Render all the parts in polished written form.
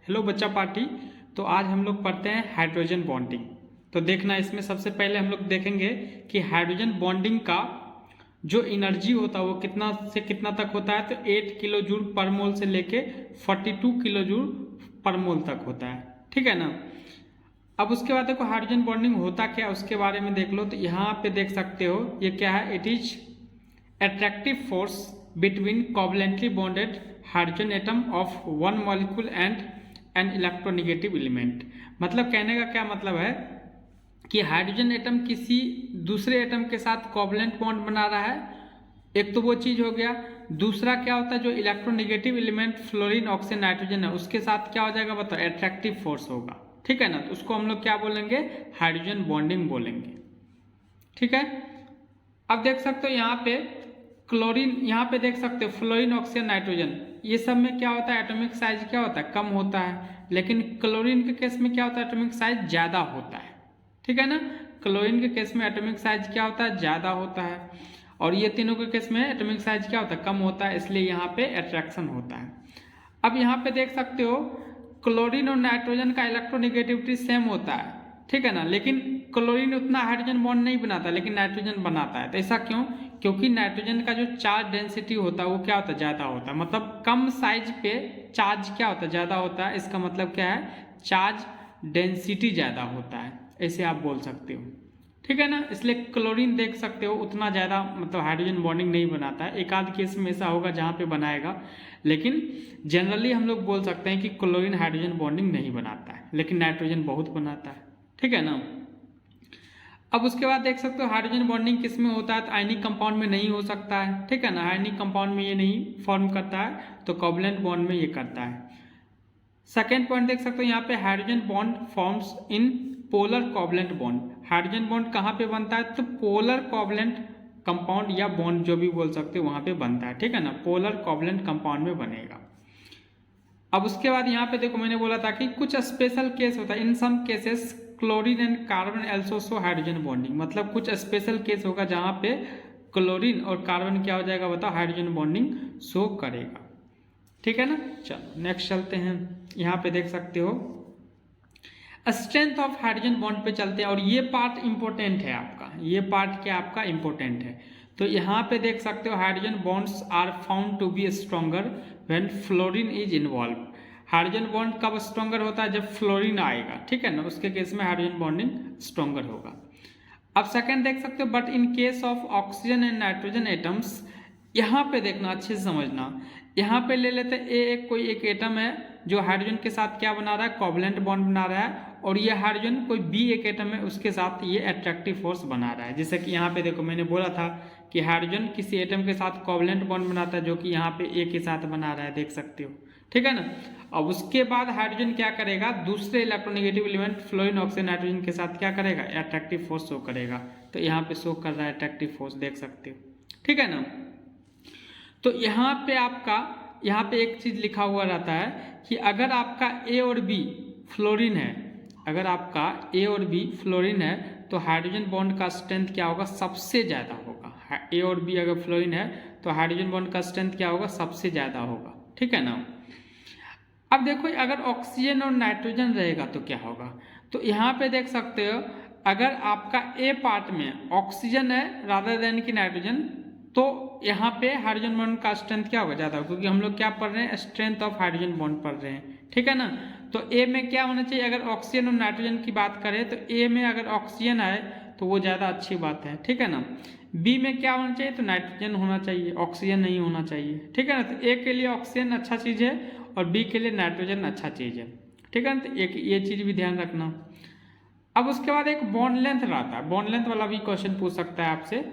Hello बच्चा party. तो आज हम लोग पढ़ते हैं हाइड्रोजन बॉन्डिंग। तो देखना, इसमें सबसे पहले हम लोग देखेंगे कि हाइड्रोजन बॉन्डिंग का जो एनर्जी होता है वो कितना से कितना तक होता है। तो 8 किलो जूल पर मोल से लेके 42 किलो जूल पर मोल तक होता है, ठीक है ना। अब उसके बाद देखो हाइड्रोजन बॉन्डिंग होता क्या, उसके बारे में देख लो। तो यहाँ पे देख सकते हो ये क्या है, it is attractive force between covalently bonded hydrogen atom of one molecule and an electronegative element। मतलब कहने का क्या मतलब है कि हाइड्रोजन एटम किसी दूसरे एटम के साथ कोवलेंट बॉन्ड बना रहा है, एक तो वो चीज हो गया। दूसरा क्या होता है, जो electronegative element fluorine oxygen nitrogen है उसके साथ क्या हो जाएगा बताओ, एट्रैक्टिव फोर्स होगा, ठीक है ना। तो उसको हम लोग क्या बोलेंगे, हाइड्रोजन बॉन्डिंग बोलेंगे, ठीक है। अब देख सकते हो यहाँ पे क्लोरीन, यहाँ पे देख सकते हो फ्लोरीन ऑक्सीजन नाइट्रोजन, ये सब में क्या होता है, एटॉमिक साइज क्या होता है, कम होता है। लेकिन क्लोरीन के केस में क्या होता है, एटॉमिक साइज ज्यादा होता है, ठीक है ना। क्लोरीन के केस में एटॉमिक साइज क्या होता है, ज्यादा होता है। और ये तीनों के केस में एटॉमिक साइज क्या होता है, कम होता है, इसलिए यहाँ पे अट्रैक्शन होता है। अब यहाँ पे देख सकते हो क्लोरीन और नाइट्रोजन का इलेक्ट्रोनेगेटिविटी सेम होता है, ठीक है ना। लेकिन क्लोरीन उतना हाइड्रोजन बॉन्ड नहीं बनाता, लेकिन नाइट्रोजन बनाता है। तो ऐसा क्यों, क्योंकि नाइट्रोजन का जो चार्ज डेंसिटी होता है वो क्या होता है, ज्यादा होता है। मतलब कम साइज पे चार्ज क्या होता है, ज्यादा होता है। इसका मतलब क्या है, चार्ज डेंसिटी ज्यादा होता है, ऐसे आप बोल सकते हो, ठीक है ना। इसलिए क्लोरीन देख सकते हो उतना ज्यादा मतलब हाइड्रोजन बॉन्डिंग नहीं बनाता है। एक आध केस में ऐसा होगा जहाँ पे बनाएगा, लेकिन जनरली हम लोग बोल सकते हैं कि क्लोरीन हाइड्रोजन बॉन्डिंग नहीं बनाता है, लेकिन नाइट्रोजन बहुत बनाता है, ठीक है ना। अब उसके बाद देख सकते हो हाइड्रोजन बॉन्डिंग किस में होता है, तो आयनिक कंपाउंड में नहीं हो सकता है, ठीक है ना। आयनिक कंपाउंड में ये नहीं फॉर्म करता है, तो कोवलेंट बॉन्ड में ये करता है। सेकेंड पॉइंट देख सकते हो यहाँ पे hydrogen bond forms in polar covalent bond. Hydrogen bond कहाँ पे बनता है, तो पोलर कोवलेंट कंपाउंड या बॉन्ड जो भी बोल सकते हो वहां पे बनता है, ठीक है ना। पोलर कोवलेंट कंपाउंड में बनेगा। अब उसके बाद यहाँ पे देखो मैंने बोला था कि कुछ स्पेशल केस होता है, in some cases chlorine and carbon also show hydrogen bonding. मतलब कुछ स्पेशल केस होगा जहाँ पे क्लोरीन और कार्बन क्या हो जाएगा बताओ, हाइड्रोजन बॉन्डिंग शो करेगा, ठीक है ना। चलो नेक्स्ट चलते हैं। यहाँ पे देख सकते हो स्ट्रेंथ ऑफ हाइड्रोजन बॉन्ड पे चलते हैं, और ये पार्ट इंपॉर्टेंट है आपका, ये पार्ट क्या आपका इंपॉर्टेंट है। तो यहाँ पे देख सकते हो hydrogen bonds are found to be stronger when fluorine is involve. Hydrogen bond कब स्ट्रॉन्गर होता है, जब फ्लोरीन आएगा, ठीक है ना, उसके केस में हाइड्रोजन बॉन्डिंग स्ट्रॉन्गर होगा। अब सेकंड देख सकते हो but in case of oxygen and nitrogen atoms, यहाँ पे देखना अच्छे से समझना। यहाँ पे ले लेते एक कोई एक एटम है जो हाइड्रोजन के साथ क्या बना रहा है, कोवलेंट बॉन्ड बना रहा है, और ये हाइड्रोजन कोई बी एक एटम है उसके साथ ये अट्रैक्टिव फोर्स बना रहा है। जैसे कि यहाँ पे देखो मैंने बोला था कि हाइड्रोजन किसी एटम के साथ कोवलेंट बॉन्ड बनाता है, जो कि यहाँ पे ए के साथ बना रहा है, देख सकते हो, ठीक है ना। अब उसके बाद हाइड्रोजन क्या करेगा, दूसरे electronegative element fluorine oxygen nitrogen के साथ क्या करेगा, अट्रैक्टिव फोर्स शो करेगा। तो यहाँ पे शो कर रहा है अट्रैक्टिव फोर्स, देख सकते हो, ठीक है ना। तो यहाँ पे आपका यहाँ पे एक चीज लिखा हुआ रहता है कि अगर आपका ए और बी फ्लोरीन है, अगर आपका ए और बी फ्लोरीन है तो हाइड्रोजन बॉन्ड का स्ट्रेंथ क्या होगा, सबसे ज्यादा होगा। ए और बी अगर फ्लोरीन है तो हाइड्रोजन बॉन्ड का स्ट्रेंथ क्या होगा, सबसे ज्यादा होगा, ठीक है ना। अब देखो अगर ऑक्सीजन और नाइट्रोजन रहेगा तो क्या होगा, तो यहाँ पे देख सकते हो अगर आपका ए पार्ट में ऑक्सीजन है रादर देन की नाइट्रोजन, तो यहाँ पे हाइड्रोजन बॉन्ड का स्ट्रेंथ क्या होगा, ज्यादा होगा, क्योंकि हम लोग क्या पढ़ रहे हैं, स्ट्रेंथ ऑफ हाइड्रोजन बॉन्ड पढ़ रहे हैं, ठीक है ना। तो ए में क्या होना चाहिए, अगर ऑक्सीजन और नाइट्रोजन की बात करें तो ए में अगर ऑक्सीजन आए तो वो ज्यादा अच्छी बात है, ठीक है ना। बी में क्या होना चाहिए, तो नाइट्रोजन होना चाहिए, ऑक्सीजन नहीं होना चाहिए, ठीक है ना। तो ए के लिए ऑक्सीजन अच्छा चीज है और बी के लिए नाइट्रोजन अच्छा चीज है, ठीक है ना। तो एक ये चीज भी ध्यान रखना। अब उसके बाद एक बॉन्ड लेंथ रहता है, बॉन्ड लेंथ वाला भी क्वेश्चन पूछ सकता है आपसे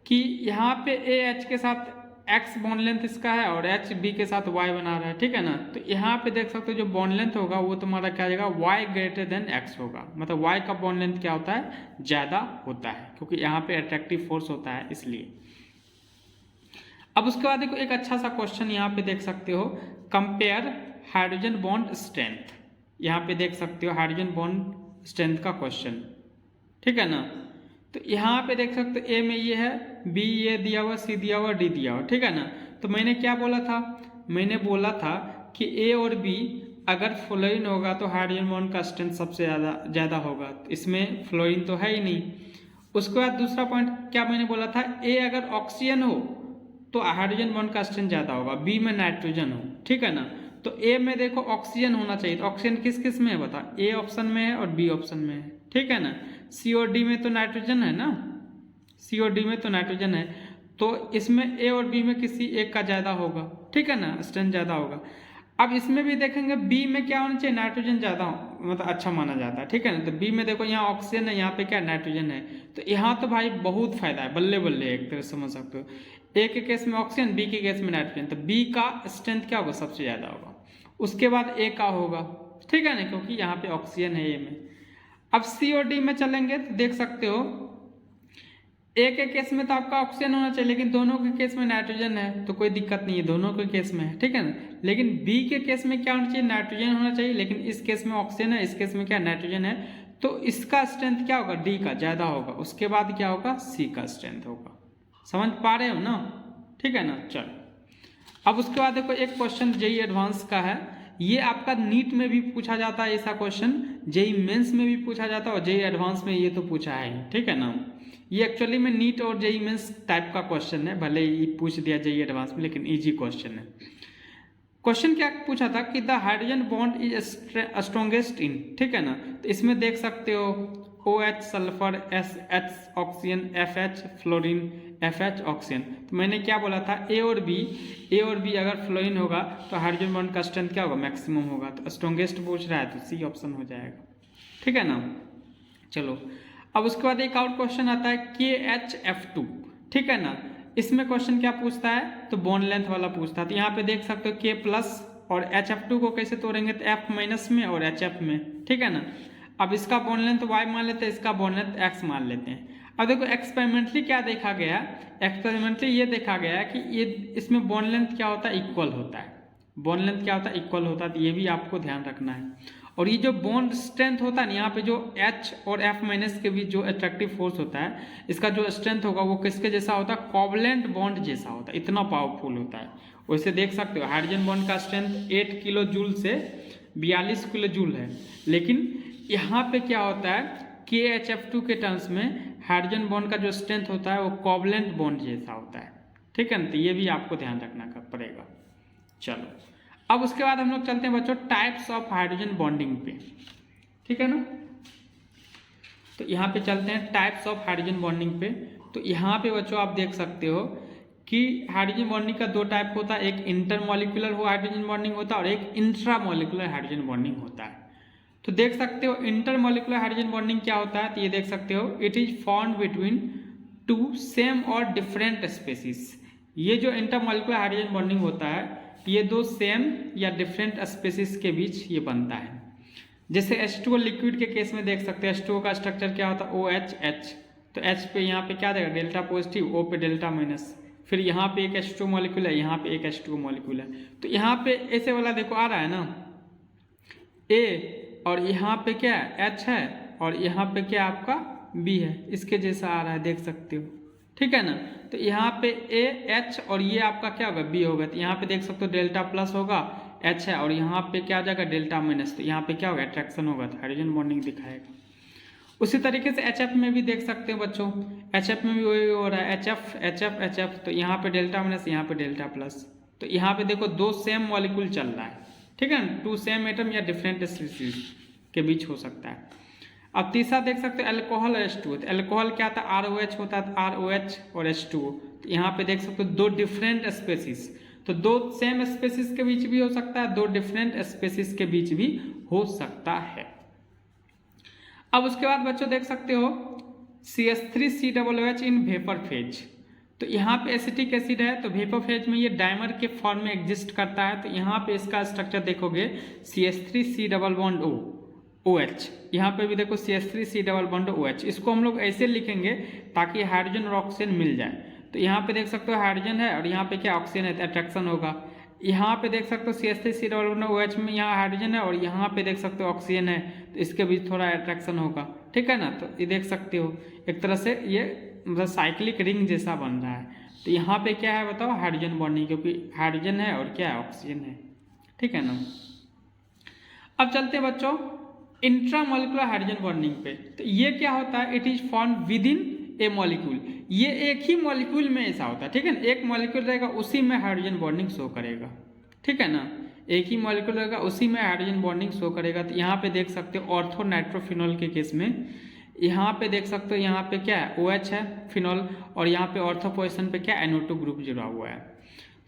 कि यहाँ पे ए एच के साथ एक्स बॉन्ड लेंथ इसका है और एच बी के साथ वाई बना रहा है, ठीक है ना। तो यहाँ पे देख सकते हो जो बॉन्ड लेंथ होगा वो तुम्हारा क्या जाएगा, वाई ग्रेटर देन एक्स होगा। मतलब वाई का बॉन्ड लेंथ क्या होता है, ज्यादा होता है, क्योंकि यहाँ पे अट्रैक्टिव फोर्स होता है इसलिए। अब उसके बाद देखो एक अच्छा सा क्वेश्चन यहाँ पे देख सकते हो, कंपेयर हाइड्रोजन बॉन्ड स्ट्रेंथ। यहाँ पे देख सकते हो हाइड्रोजन बॉन्ड स्ट्रेंथ का क्वेश्चन, ठीक है ना। तो यहाँ पे देख सकते हो ए में ये है, बी ये दिया हुआ, सी दिया हुआ, डी दिया हुआ, ठीक है ना। तो मैंने क्या बोला था, मैंने बोला था कि ए और बी अगर फ्लोरीन होगा तो हाइड्रोजन बॉन्ड का स्ट्रेंथ सबसे ज़्यादा होगा, तो इसमें फ्लोरीन तो है ही नहीं। उसके बाद दूसरा पॉइंट क्या मैंने बोला था, ए अगर ऑक्सीजन हो तो हाइड्रोजन बॉन्ड का स्ट्रेंथ ज़्यादा होगा, बी में नाइट्रोजन हो, ठीक है ना। तो ए में देखो ऑक्सीजन होना चाहिए, तो ऑक्सीजन किस किस में है बता, ए ऑप्शन में है और बी ऑप्शन में है, ठीक है ना। सी और डी में तो नाइट्रोजन है ना, सी और डी में तो नाइट्रोजन है, तो इसमें ए और बी में किसी एक का ज़्यादा होगा, ठीक है ना, स्ट्रेंथ ज़्यादा होगा। अब इसमें भी देखेंगे बी में क्या होना चाहिए, नाइट्रोजन ज़्यादा मतलब अच्छा माना जाता है, ठीक है ना। तो बी में देखो यहाँ ऑक्सीजन है, यहाँ पे क्या नाइट्रोजन है, तो यहाँ तो भाई बहुत फायदा है, बल्ले बल्ले एक तरह से समझ सकते हो। ए के केस में ऑक्सीजन, बी के केस में नाइट्रोजन, तो बी का स्ट्रेंथ क्या होगा, सबसे ज़्यादा होगा। उसके बाद ए का होगा, ठीक है ना, क्योंकि यहाँ पे ऑक्सीजन है ए में। अब सी और डी में चलेंगे तो देख सकते हो ए के केस में तो आपका ऑक्सीजन होना चाहिए, लेकिन दोनों के केस में नाइट्रोजन है, तो कोई दिक्कत नहीं है, दोनों के केस में है, ठीक है ना। लेकिन बी के केस में क्या होना चाहिए, नाइट्रोजन होना चाहिए, लेकिन इस केस में ऑक्सीजन है, इस केस में क्या नाइट्रोजन है, तो इसका स्ट्रेंथ क्या होगा, डी का ज़्यादा होगा। उसके बाद क्या होगा, सी का स्ट्रेंथ होगा। समझ पा रहे हो ना, ठीक है ना। चलो अब उसके बाद देखो एक क्वेश्चन जेई एडवांस का है, ये आपका नीट में भी पूछा जाता है ऐसा क्वेश्चन, जेई मेंस में भी पूछा जाता है और जेई एडवांस में ये तो पूछा है, ठीक है ना। ये एक्चुअली में नीट और जेई मेंस टाइप का क्वेश्चन है, भले ही पूछ दिया जेई एडवांस में, लेकिन इजी क्वेश्चन है। क्वेश्चन क्या पूछा था कि the hydrogen bond is strongest in, ठीक है ना। तो इसमें देख सकते हो OH sulphur, SH oxygen, FH fluorine, FH oxygen. तो मैंने क्या बोला था, ए और बी अगर फ्लोरीन होगा तो हाइड्रोजन बॉन्ड का स्ट्रेंथ क्या होगा, मैक्सिमम होगा। तो स्ट्रॉन्गेस्ट पूछ रहा है तो सी ऑप्शन हो जाएगा, ठीक है ना। चलो अब उसके बाद एक और क्वेश्चन आता है KHF2, ठीक है ना। इसमें क्वेश्चन क्या पूछता है, तो बॉन्ड लेंथ वाला पूछता है। तो यहाँ पे देख सकते हो K प्लस और HF2 को कैसे तोड़ेंगे, तो F माइनस में और HF में, ठीक है ना। अब इसका बॉन्ड लेंथ y मान लेते हैं, इसका बॉन्ड लेंथ x मान लेते हैं। अब देखो एक्सपेरिमेंटली क्या देखा गया, एक्सपेरिमेंटली ये देखा गया है कि ये इसमें बॉन्ड लेंथ क्या होता है, इक्वल होता है। बॉन्ड लेंथ क्या होता है, इक्वल होता है, तो ये भी आपको ध्यान रखना है। और ये जो बॉन्ड स्ट्रेंथ होता है ना, यहाँ पे जो H और F माइनस के बीच जो अट्रैक्टिव फोर्स होता है, इसका जो स्ट्रेंथ होगा वो किसके जैसा होता है, कोवलेंट बॉन्ड जैसा होता है, इतना पावरफुल होता है। वैसे देख सकते हो हाइड्रोजन बॉन्ड का स्ट्रेंथ 8 किलो जूल से 42 किलो जूल है, लेकिन यहाँ पे क्या होता है, KHF2 के टर्म्स में हाइड्रोजन बॉन्ड का जो स्ट्रेंथ होता है वो कोवलेंट बॉन्ड जैसा होता है, ठीक है ना। तो ये भी आपको ध्यान रखना पड़ेगा। चलो अब उसके बाद हम लोग चलते हैं बच्चों टाइप्स ऑफ हाइड्रोजन बॉन्डिंग पे, ठीक है ना। तो यहाँ पे चलते हैं टाइप्स ऑफ हाइड्रोजन बॉन्डिंग पे। तो यहाँ पे बच्चों आप देख सकते हो कि हाइड्रोजन बॉन्डिंग का दो टाइप होता है, एक इंटरमॉलिक्यूलर हाइड्रोजन बॉन्डिंग होता है और एक इंट्रामॉलिक्यूलर हाइड्रोजन बॉन्डिंग होता है। तो देख सकते हो इंटरमॉलिक्यूलर हाइड्रोजन बॉन्डिंग क्या होता है, तो ये देख सकते हो it is formed between two same और डिफरेंट स्पेसीज। ये जो इंटरमॉलिक्यूलर हाइड्रोजन बॉन्डिंग होता है ये दो सेम या डिफरेंट स्पेसीज के बीच ये बनता है। जैसे H2O लिक्विड के केस में देख सकते हैं H2O का स्ट्रक्चर क्या होता है, OH, तो H पे यहाँ पे क्या देगा, डेल्टा पॉजिटिव, O पे डेल्टा माइनस, फिर यहाँ पे एक H2O मॉलिक्यूल है, यहाँ पे एक H2O मॉलिक्यूल है। तो यहाँ पे ऐसे वाला देखो आ रहा है ना A, और यहाँ पे क्या है H है, और यहाँ पे क्या आपका B है, इसके जैसा आ रहा है, देख सकते हो, ठीक है ना। तो यहाँ पे A H और ये आपका क्या होगा B होगा। तो यहाँ पे देख सकते हो डेल्टा प्लस होगा, H है, और यहाँ पे क्या आ जाएगा डेल्टा माइनस, तो यहाँ पे क्या होगा अट्रैक्शन होगा, तो हाइड्रोजन बॉन्डिंग दिखाएगा। उसी तरीके से HF में भी देख सकते हो बच्चों, HF में भी वही हो रहा है, HF, तो यहाँ पे डेल्टा माइनस, यहाँ पे डेल्टा प्लस। तो यहाँ पे देखो दो सेम मॉलिक्यूल चल रहा है, ठीक है ना, टू सेम एटम या डिफरेंट स्पीसीज के बीच हो सकता है। अब तीसरा देख सकते हो अल्कोहल और H2O। तो अल्कोहल क्या था, ROH होता है, ROH और H2O। तो यहाँ पे देख सकते हो दो डिफरेंट स्पेसीज, तो दो सेम स्पेसीज के बीच भी हो सकता है, दो डिफरेंट स्पेसीज के बीच भी हो सकता है। अब उसके बाद बच्चों देख सकते हो CH3COOH इन वेपर फेज। तो यहाँ पे एसिटिक एसिड है, तो वेपर फेज में ये डायमर के फॉर्म में एग्जिस्ट करता है। तो यहाँ पे इसका स्ट्रक्चर देखोगे CH3C OH, यहाँ पे भी देखो CH3C OH। इसको हम लोग ऐसे लिखेंगे ताकि हाइड्रोजन और ऑक्सीजन मिल जाए। तो यहाँ पे देख सकते हो हाइड्रोजन है और यहाँ पे क्या ऑक्सीजन है, तो अट्रैक्शन होगा। यहाँ पे देख सकते हो CH3C में यहाँ हाइड्रोजन है और यहाँ पे देख सकते हो ऑक्सीजन है, तो इसके बीच थोड़ा अट्रैक्शन होगा, ठीक है ना। तो ये देख सकते हो एक तरह से ये मतलब साइक्लिक रिंग जैसा बन रहा है। तो यहाँ पे क्या है बताओ, हाइड्रोजन बॉन्डिंग, क्योंकि हाइड्रोजन है और क्या है ऑक्सीजन है, ठीक है ना। अब चलते हैं बच्चों इंट्रामोलिकुलर हाइड्रोजन बॉन्डिंग पे। तो ये क्या होता है, it is form with in A molecule. ये एक ही मॉलिक्यूल में ऐसा होता है, ठीक है ना, एक मॉलिक्यूल रहेगा उसी में हाइड्रोजन बॉन्डिंग शो करेगा, ठीक है ना, एक ही मॉलिक्यूल रहेगा उसी में हाइड्रोजन बॉन्डिंग शो करेगा। तो यहाँ पे देख सकते हो ऑर्थो नाइट्रोफिनॉल के केस में यहाँ पे देख सकते हो यहाँ पे क्या है OH है फिनॉल, और यहाँ पे ऑर्थो पोजीशन पे क्या NO2 ग्रुप जुड़ा हुआ है।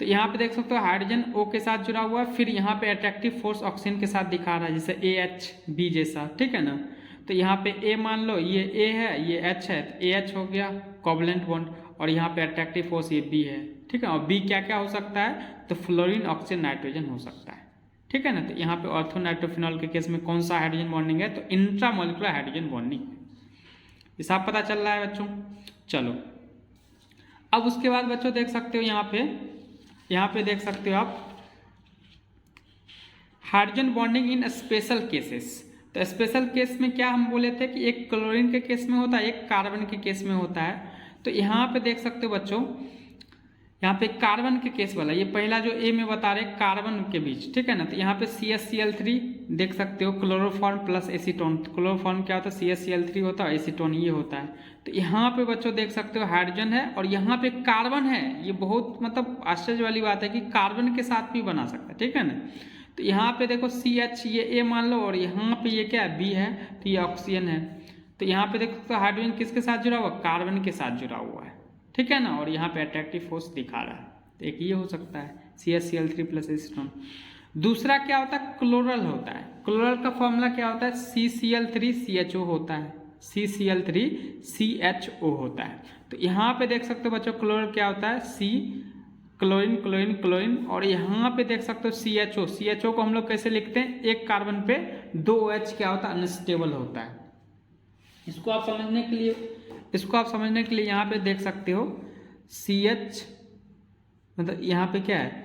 तो यहाँ पे देख सकते हो हाइड्रोजन O के साथ जुड़ा हुआ है, फिर यहाँ पे अट्रैक्टिव फोर्स ऑक्सीजन के साथ दिखा रहा है जैसे AH B जैसा, ठीक है ना। तो यहाँ पे A मान लो ये A है ये H है, तो AH हो गया कोवैलेंट बॉन्ड, और यहाँ पे अट्रैक्टिव फोर्स ये B है, ठीक है। और B क्या क्या हो सकता है, तो फ्लोरीन ऑक्सीजन नाइट्रोजन हो सकता है, ठीक है ना। तो यहाँ पे ऑर्थो नाइट्रोफिनॉल के केस में कौन सा हाइड्रोजन बॉन्डिंग है, तो इंट्रामोलिकुलर हाइड्रोजन बॉन्डिंग, हिसाब पता चल रहा है बच्चों। चलो अब उसके बाद बच्चों देख सकते हो यहाँ पे देख सकते हो आप hydrogen bonding in special cases. तो स्पेशल केस में क्या हम बोले थे कि एक क्लोरीन के केस में होता है, एक कार्बन के केस में होता है। तो यहाँ पे देख सकते हो बच्चों, यहाँ पे कार्बन के केस वाला, ये पहला जो ए में बता रहे कार्बन के बीच, ठीक है ना। तो यहाँ पे CH_Cl3 देख सकते हो क्लोरोफॉर्म प्लस एसीटोन। क्लोरोफॉर्म क्या होता है, CH_Cl3 होता है, एसीटोन ये होता है। तो यहाँ पे बच्चों देख सकते हो हाइड्रोजन है और यहाँ पे कार्बन है। ये बहुत मतलब आश्चर्य वाली बात है कि कार्बन के साथ भी बना सकता है, ठीक है ना। तो यहाँ पे देखो CH ये A मान लो, और यहाँ पे ये क्या है B है, तो ये ऑक्सीजन है। तो यहाँ पे देखो तो हाइड्रोजन किसके साथ जुड़ा हुआ, कार्बन के साथ जुड़ा हुआ है, ठीक है ना। और यहाँ पे अट्रैक्टिव फोर्स दिखा रहा है, तो एक ये हो सकता है CH_Cl3 प्लस एसीटोन। दूसरा क्या होता है, क्लोरल होता है। क्लोरल का फॉर्मूला क्या होता है, CCl3CHO होता है, CCl3CHO होता है। तो यहाँ पे देख सकते हो बच्चों क्लोरल क्या होता है, C क्लोरीन क्लोरीन क्लोरीन, और यहाँ पे देख सकते हो CHO को हम लोग कैसे लिखते हैं, एक कार्बन पे 2 OH क्या होता है, अनस्टेबल होता है। इसको आप समझने के लिए यहाँ पे देख सकते हो CH, मतलब यहाँ पे क्या है,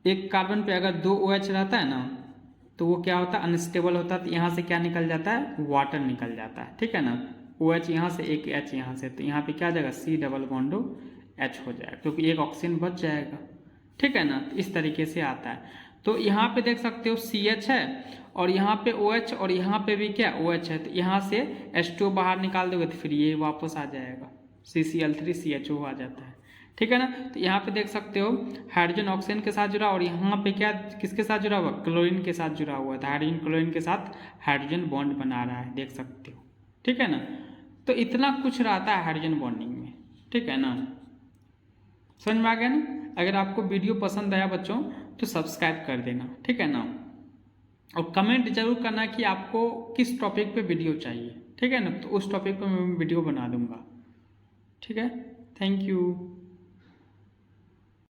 एक कार्बन पे अगर 2 OH रहता है ना, तो वो क्या होता है, अनस्टेबल होता है। तो यहाँ से क्या निकल जाता है, वाटर निकल जाता है, ठीक है ना। OH यहाँ से, एक H यहाँ से, तो यहाँ पे क्या आ जाएगा, C डबल बॉन्डो H हो जाएगा, क्योंकि एक ऑक्सीजन बच जाएगा, ठीक है ना। तो इस तरीके से आता है। तो यहाँ पे देख सकते हो CH है और यहाँ पे OH, और यहाँ पे भी क्या OH है। तो यहाँ से H2 बाहर निकाल दोगे तो फिर ये वापस आ जाएगा, CCl3CHO आ जाता है, ठीक है ना। तो यहाँ पे देख सकते हो हाइड्रोजन ऑक्सीजन के साथ जुड़ा, और यहाँ पे क्या किसके साथ जुड़ा हुआ, क्लोरीन के साथ जुड़ा हुआ है। तो हाइड्रोजन क्लोरीन के साथ हाइड्रोजन बॉन्ड बना रहा है, देख सकते हो, ठीक है ना। तो इतना कुछ रहता है हाइड्रोजन बॉन्डिंग में, ठीक है ना। समझ में आ गया ना। अगर आपको वीडियो पसंद आया बच्चों तो सब्सक्राइब कर देना, ठीक है ना। और कमेंट जरूर करना कि आपको किस टॉपिक पे वीडियो चाहिए, ठीक है ना। तो उस टॉपिक पे मैं वीडियो बना दूंगा, ठीक है। Thank you.